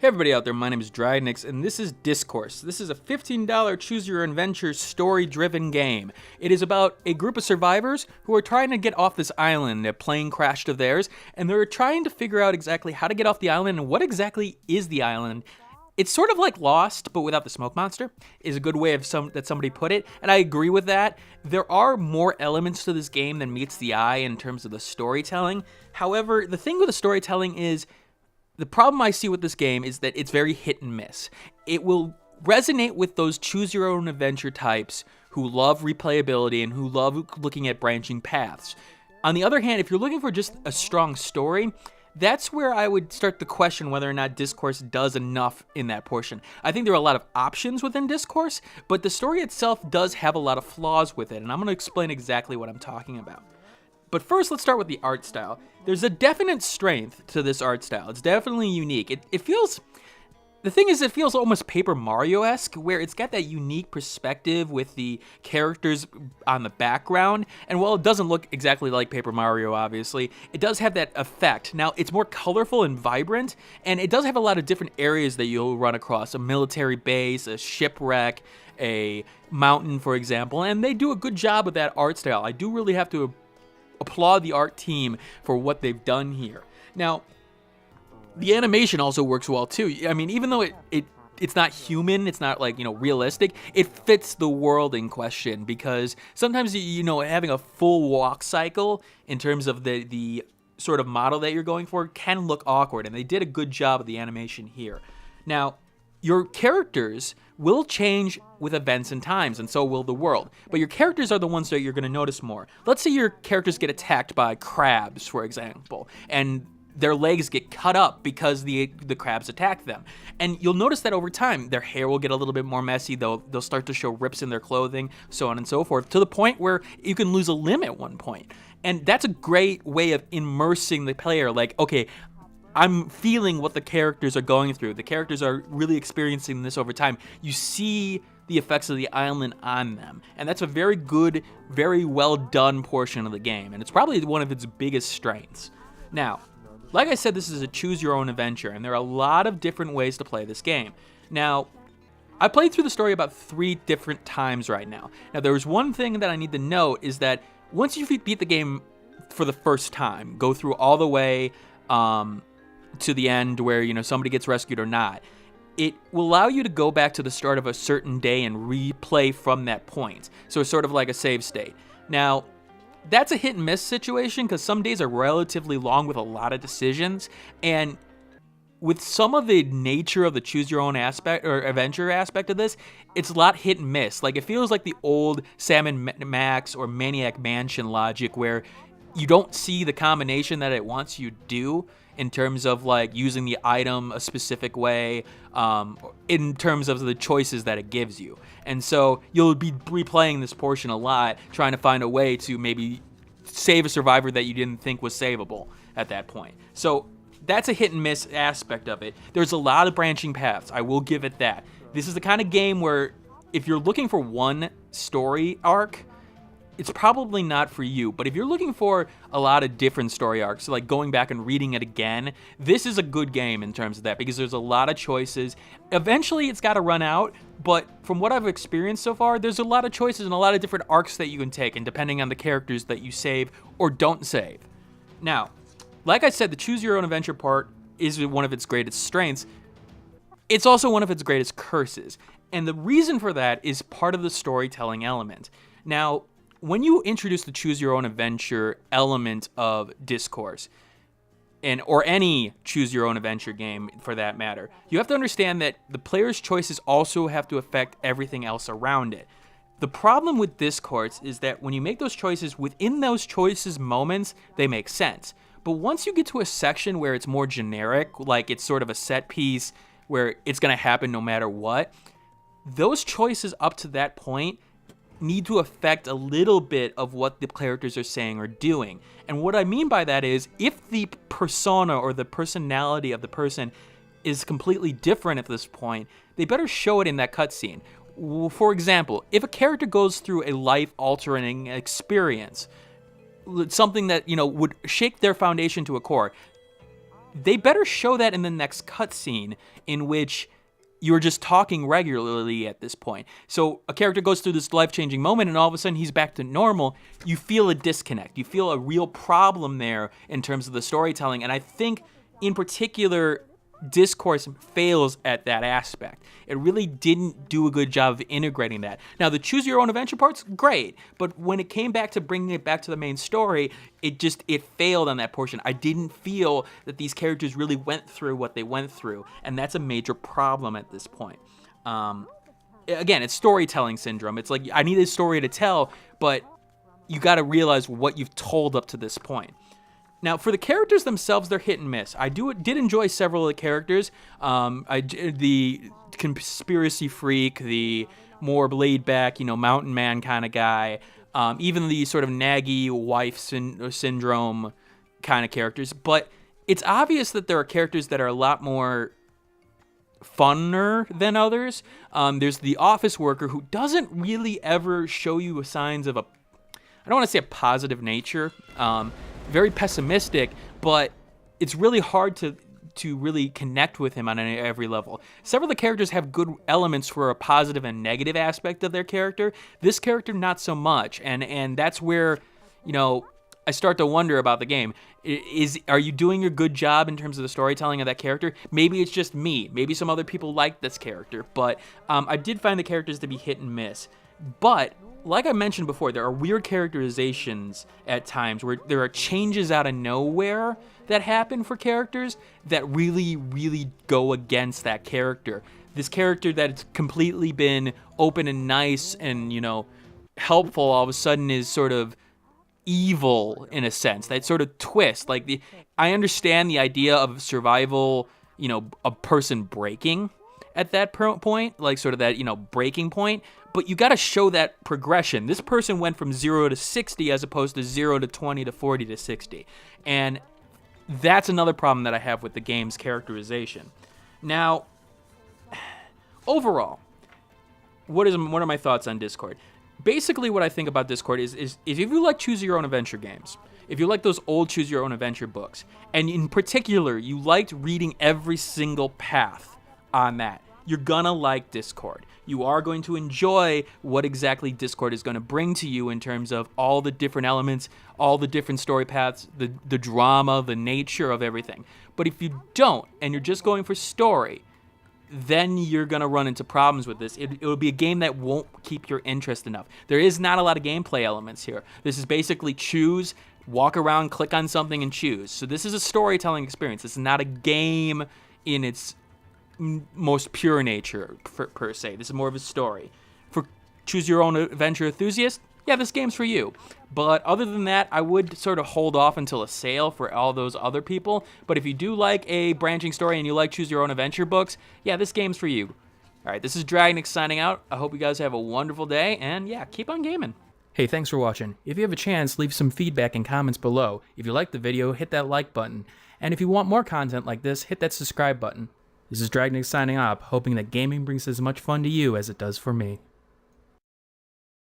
Hey everybody out there, my name is Dragnix, and this is Dyscourse. This is a $15 choose-your-adventure story-driven game. It is about a group of survivors who are trying to get off this island. A plane crashed of theirs, and they're trying to figure out exactly how to get off the island and what exactly is the island. It's sort of like Lost, but without the smoke monster, is a good way of that somebody put it, and I agree with that. There are more elements to this game than meets the eye in terms of the storytelling. However, the thing with the storytelling is, the problem I see with this game is that it's very hit and miss. It will resonate with those choose-your-own-adventure types who love replayability and who love looking at branching paths. On the other hand, if you're looking for just a strong story, that's where I would start to question whether or not Dyscourse does enough in that portion. I think there are a lot of options within Dyscourse, but the story itself does have a lot of flaws with it, and I'm going to explain exactly what I'm talking about. But first, let's start with the art style. There's a definite strength to this art style. It's definitely unique. It feels... The thing is, it feels almost Paper Mario-esque, where it's got that unique perspective with the characters on the background. And while it doesn't look exactly like Paper Mario, obviously, it does have that effect. Now, it's more colorful and vibrant, and it does have a lot of different areas that you'll run across. A military base, a shipwreck, a mountain, for example. And they do a good job with that art style. I do really have to applaud the art team for what they've done here. Now, the animation also works well too. I mean, even though it's not human, it's not like, realistic, it fits the world in question, because sometimes, having a full walk cycle in terms of the sort of model that you're going for can look awkward, and they did a good job of the animation here. Now, your characters will change with events and times, and so will the world. But your characters are the ones that you're going to notice more. Let's say your characters get attacked by crabs, for example, and their legs get cut up because the crabs attacked them. And you'll notice that over time, their hair will get a little bit more messy, they'll start to show rips in their clothing, so on and so forth, to the point where you can lose a limb at one point. And that's a great way of immersing the player, like, okay, I'm feeling what the characters are going through. The characters are really experiencing this over time. You see the effects of the island on them. And that's a very good, very well done portion of the game. And it's probably one of its biggest strengths. Now, like I said, this is a choose-your-own-adventure, and there are a lot of different ways to play this game. Now, I played through the story about 3 different times right now. Now, there's one thing that I need to note is that once you beat the game for the first time, go through all the way to the end where, somebody gets rescued or not, it will allow you to go back to the start of a certain day and replay from that point. So it's sort of like a save state. Now, that's a hit and miss situation, because some days are relatively long with a lot of decisions, and with some of the nature of the choose your own aspect or adventure aspect of this, it's a lot hit and miss. Like, it feels like the old Sam & Max or Maniac Mansion logic, where you don't see the combination that it wants you to do in terms of like using the item a specific way, in terms of the choices that it gives you. And so you'll be replaying this portion a lot, trying to find a way to maybe save a survivor that you didn't think was savable at that point. So that's a hit and miss aspect of it. There's a lot of branching paths, I will give it that. This is the kind of game where if you're looking for one story arc, it's probably not for you. But if you're looking for a lot of different story arcs, like going back and reading it again, this is a good game in terms of that, because there's a lot of choices. Eventually, it's got to run out, but from what I've experienced so far, there's a lot of choices and a lot of different arcs that you can take, and depending on the characters that you save or don't save. Now, like I said, the choose your own adventure part is one of its greatest strengths. It's also one of its greatest curses. And the reason for that is part of the storytelling element. Now, when you introduce the choose-your-own-adventure element of Dyscourse, or any choose-your-own-adventure game for that matter, you have to understand that the player's choices also have to affect everything else around it. The problem with Dyscourse is that when you make those choices, within those choices moments, they make sense. But once you get to a section where it's more generic, like it's sort of a set piece where it's going to happen no matter what, those choices up to that point need to affect a little bit of what the characters are saying or doing. And what I mean by that is, if the persona or the personality of the person is completely different at this point, they better show it in that cutscene. For example, if a character goes through a life-altering experience, something that, would shake their foundation to a core, they better show that in the next cutscene, in which you're just talking regularly at this point. So a character goes through this life-changing moment, and all of a sudden he's back to normal. You feel a disconnect. You feel a real problem there in terms of the storytelling. And I think, in particular, Dyscourse fails at that aspect. It really didn't do a good job of integrating that. Now, the choose your own adventure part's great, but when it came back to bringing it back to the main story, it failed on that portion. I didn't feel that these characters really went through what they went through, and that's a major problem at this point. Again, it's storytelling syndrome. It's like, I need a story to tell, but you got to realize what you've told up to this point. Now, for the characters themselves, they're hit and miss. I did enjoy several of the characters. The conspiracy freak, the more laid back, mountain man kind of guy, even the sort of naggy wife syndrome kind of characters. But it's obvious that there are characters that are a lot more funner than others. There's the office worker who doesn't really ever show you signs of I don't want to say a positive nature. Very pessimistic, but it's really hard to really connect with him on every level. Several of the characters have good elements for a positive and negative aspect of their character. This character, not so much, and that's where, I start to wonder about the game. Are you doing a good job in terms of the storytelling of that character? Maybe it's just me. Maybe some other people like this character, but I did find the characters to be hit and miss. But like I mentioned before, there are weird characterizations at times where there are changes out of nowhere that happen for characters that really, really go against that character. This character that's completely been open and nice and, helpful all of a sudden is sort of evil in a sense. That sort of twist. I understand the idea of survival, a person breaking at that point, like sort of that, breaking point. But you got to show that progression. This person went from 0 to 60 as opposed to 0 to 20 to 40 to 60. And that's another problem that I have with the game's characterization. Now, overall, what are my thoughts on Discord? Basically, what I think about Discord is if you like choose your own adventure games, if you like those old choose your own adventure books, and in particular, you liked reading every single path on that, you're gonna like Discord. You are going to enjoy what exactly Discord is going to bring to you in terms of all the different elements, all the different story paths, the drama, the nature of everything. But if you don't, and you're just going for story, then you're going to run into problems with this. It will be a game that won't keep your interest enough. There is not a lot of gameplay elements here. This is basically choose, walk around, click on something, and choose. So this is a storytelling experience. This is not a game in its most pure nature, per se. This is more of a story. For choose your own adventure enthusiast, yeah, this game's for you. But other than that, I would sort of hold off until a sale for all those other people. But if you do like a branching story and you like choose your own adventure books, yeah, this game's for you. All right, this is Dragnix signing out. I hope you guys have a wonderful day, and yeah, keep on gaming. Hey, thanks for watching. If you have a chance, leave some feedback and comments below. If you liked the video, hit that like button. And if you want more content like this, hit that subscribe button. This is Dragnix signing off, hoping that gaming brings as much fun to you as it does for me.